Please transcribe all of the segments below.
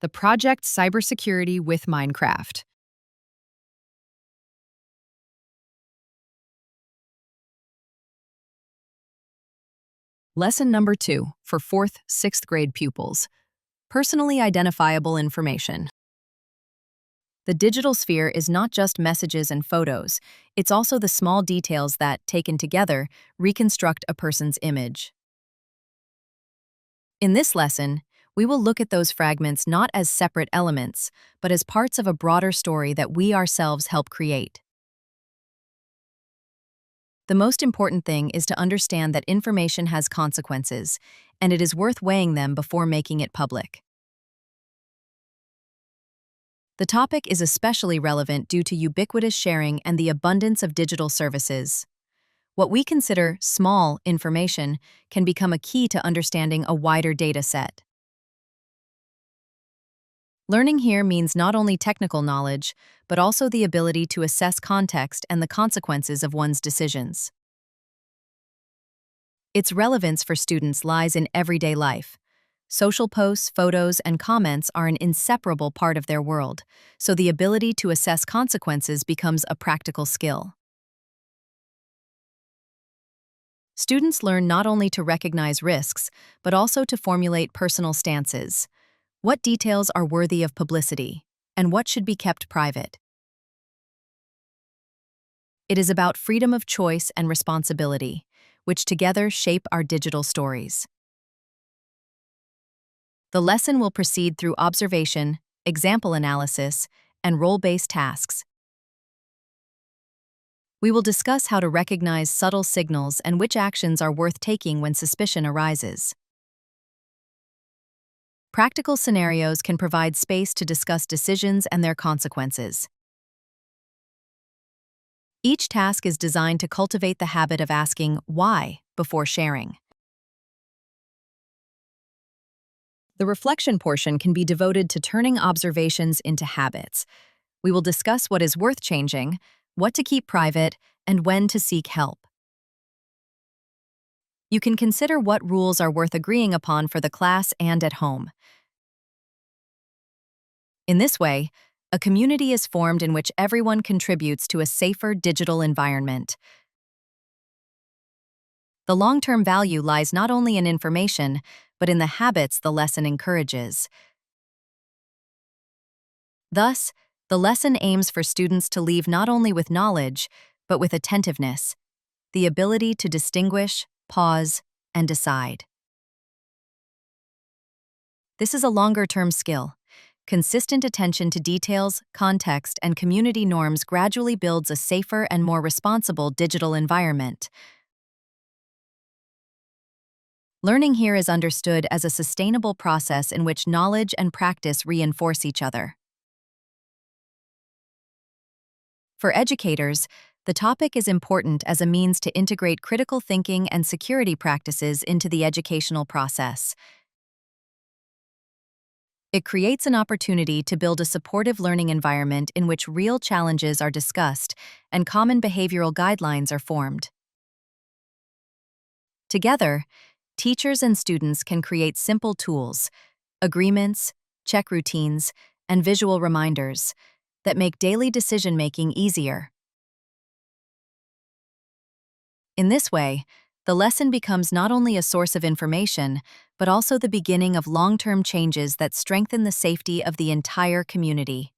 the Project Cybersecurity with Minecraft. Lesson number 2 for 4th, 6th grade pupils. Personally identifiable information. The digital sphere is not just messages and photos, it's also the small details that, taken together, reconstruct a person's image. In this lesson, we will look at those fragments not as separate elements, but as parts of a broader story that we ourselves help create. The most important thing is to understand that information has consequences, and it is worth weighing them before making it public. The topic is especially relevant due to ubiquitous sharing and the abundance of digital services. What we consider small information can become a key to understanding a wider data set. Learning here means not only technical knowledge, but also the ability to assess context and the consequences of one's decisions. Its relevance for students lies in everyday life. Social posts, photos, and comments are an inseparable part of their world, so the ability to assess consequences becomes a practical skill. Students learn not only to recognize risks, but also to formulate personal stances. What details are worthy of publicity, and what should be kept private? It is about freedom of choice and responsibility, which together shape our digital stories. The lesson will proceed through observation, example analysis, and role-based tasks. We will discuss how to recognize subtle signals and which actions are worth taking when suspicion arises. Practical scenarios can provide space to discuss decisions and their consequences. Each task is designed to cultivate the habit of asking why before sharing. The reflection portion can be devoted to turning observations into habits. We will discuss what is worth changing, what to keep private, and when to seek help. You can consider what rules are worth agreeing upon for the class and at home. In this way, a community is formed in which everyone contributes to a safer digital environment. The long-term value lies not only in information, but in the habits the lesson encourages. Thus, the lesson aims for students to leave not only with knowledge, but with attentiveness, the ability to distinguish, pause, and decide. This is a longer-term skill. Consistent attention to details, context, and community norms gradually builds a safer and more responsible digital environment. Learning here is understood as a sustainable process in which knowledge and practice reinforce each other. For educators, the topic is important as a means to integrate critical thinking and security practices into the educational process. It creates an opportunity to build a supportive learning environment in which real challenges are discussed and common behavioral guidelines are formed. Together, teachers and students can create simple tools, agreements, check routines, and visual reminders that make daily decision-making easier. In this way, the lesson becomes not only a source of information, but also the beginning of long-term changes that strengthen the safety of the entire community.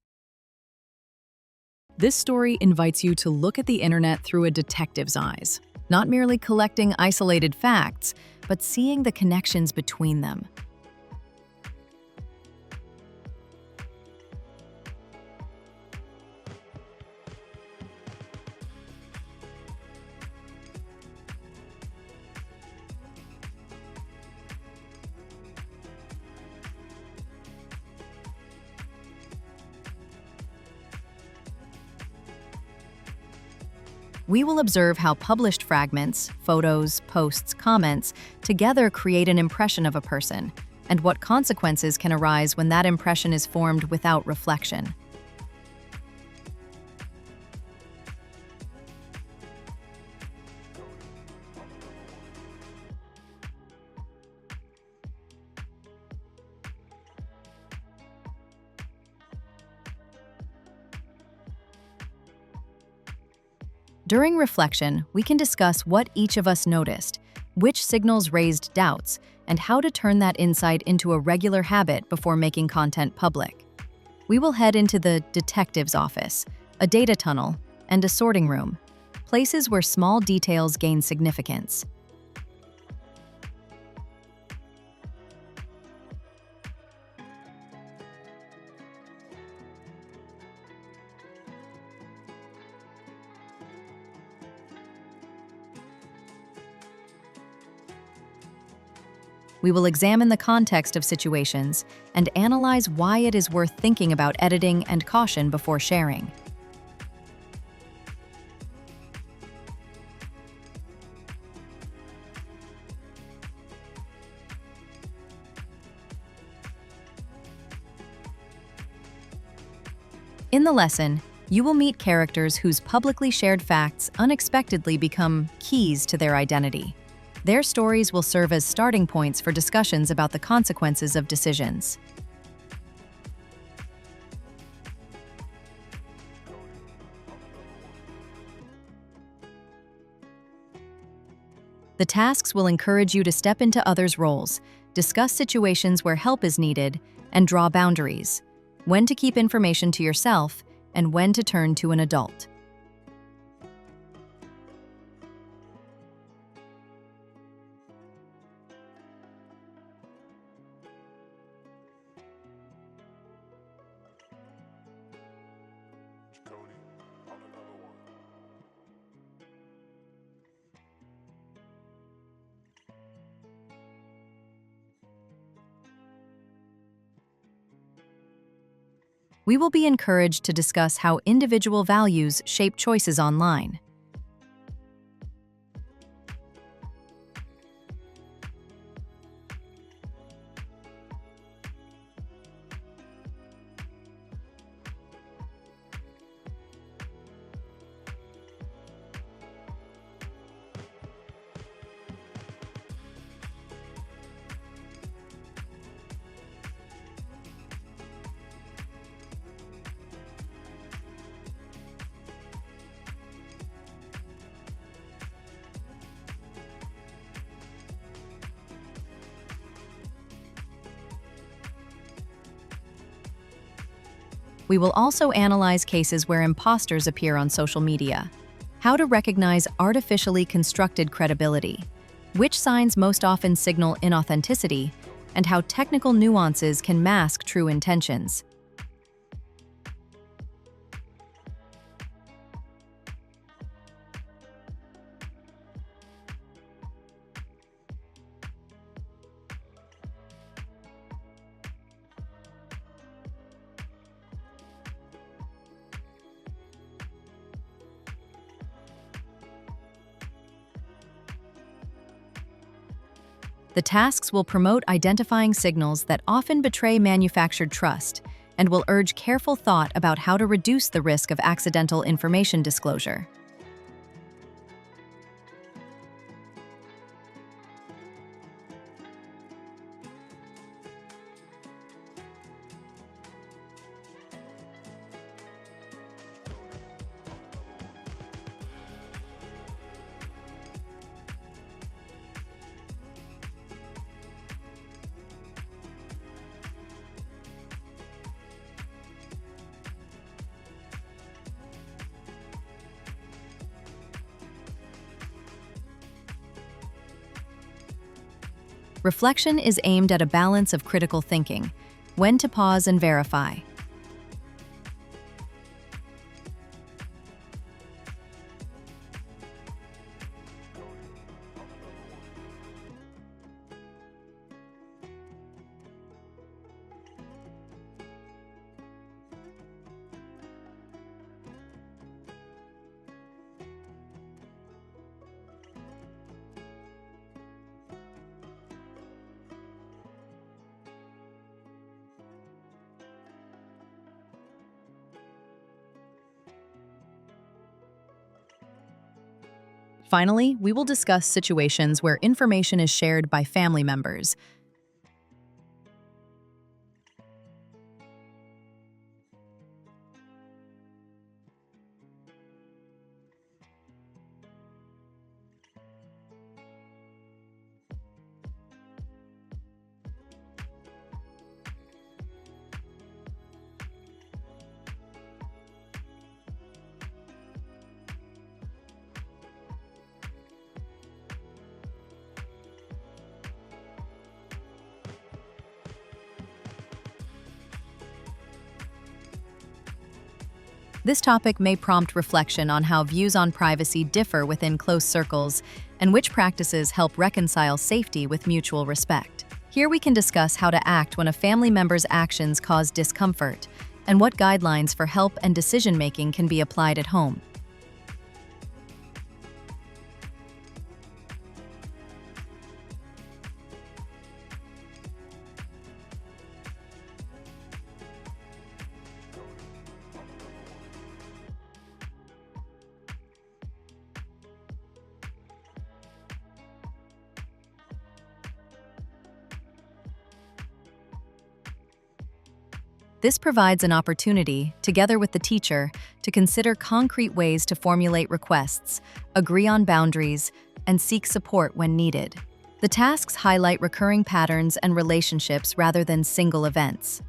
This story invites you to look at the internet through a detective's eyes, not merely collecting isolated facts, but seeing the connections between them. We will observe how published fragments, photos, posts, comments, together create an impression of a person, and what consequences can arise when that impression is formed without reflection. During reflection, we can discuss what each of us noticed, which signals raised doubts, and how to turn that insight into a regular habit before making content public. We will head into the detective's office, a data tunnel, and a sorting room, places where small details gain significance. We will examine the context of situations and analyze why it is worth thinking about editing and caution before sharing. In the lesson, you will meet characters whose publicly shared facts unexpectedly become keys to their identity. Their stories will serve as starting points for discussions about the consequences of decisions. The tasks will encourage you to step into others' roles, discuss situations where help is needed, and draw boundaries, when to keep information to yourself and when to turn to an adult. We will be encouraged to discuss how individual values shape choices online. We will also analyze cases where imposters appear on social media, how to recognize artificially constructed credibility, which signs most often signal inauthenticity, and how technical nuances can mask true intentions. The tasks will promote identifying signals that often betray manufactured trust and will urge careful thought about how to reduce the risk of accidental information disclosure. Reflection is aimed at a balance of critical thinking, when to pause and verify. Finally, we will discuss situations where information is shared by family members. This topic may prompt reflection on how views on privacy differ within close circles and which practices help reconcile safety with mutual respect. Here we can discuss how to act when a family member's actions cause discomfort and what guidelines for help and decision-making can be applied at home. This provides an opportunity, together with the teacher, to consider concrete ways to formulate requests, agree on boundaries, and seek support when needed. The tasks highlight recurring patterns and relationships rather than single events.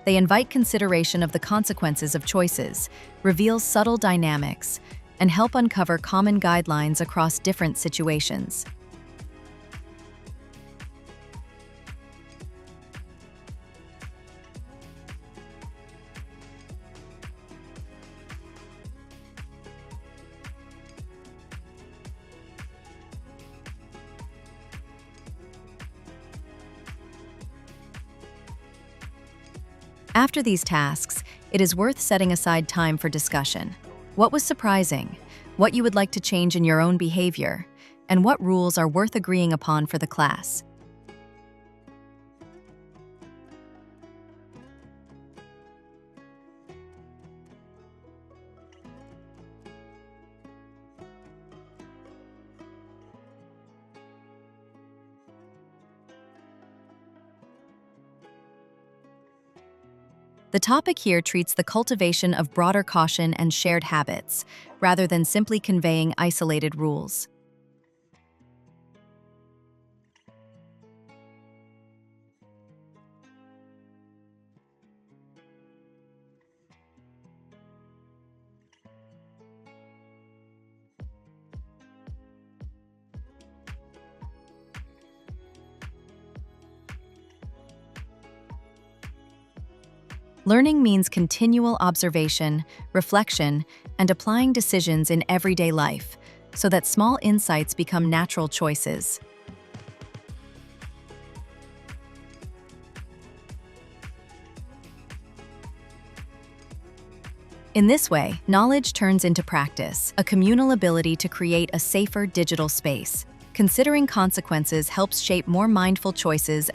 They invite consideration of the consequences of choices, reveal subtle dynamics, and help uncover common guidelines across different situations. After these tasks, it is worth setting aside time for discussion. What was surprising? What you would like to change in your own behavior? And what rules are worth agreeing upon for the class? The topic here treats the cultivation of broader caution and shared habits, rather than simply conveying isolated rules. Learning means continual observation, reflection, and applying decisions in everyday life, so that small insights become natural choices. In this way, knowledge turns into practice, a communal ability to create a safer digital space. Considering consequences helps shape more mindful choices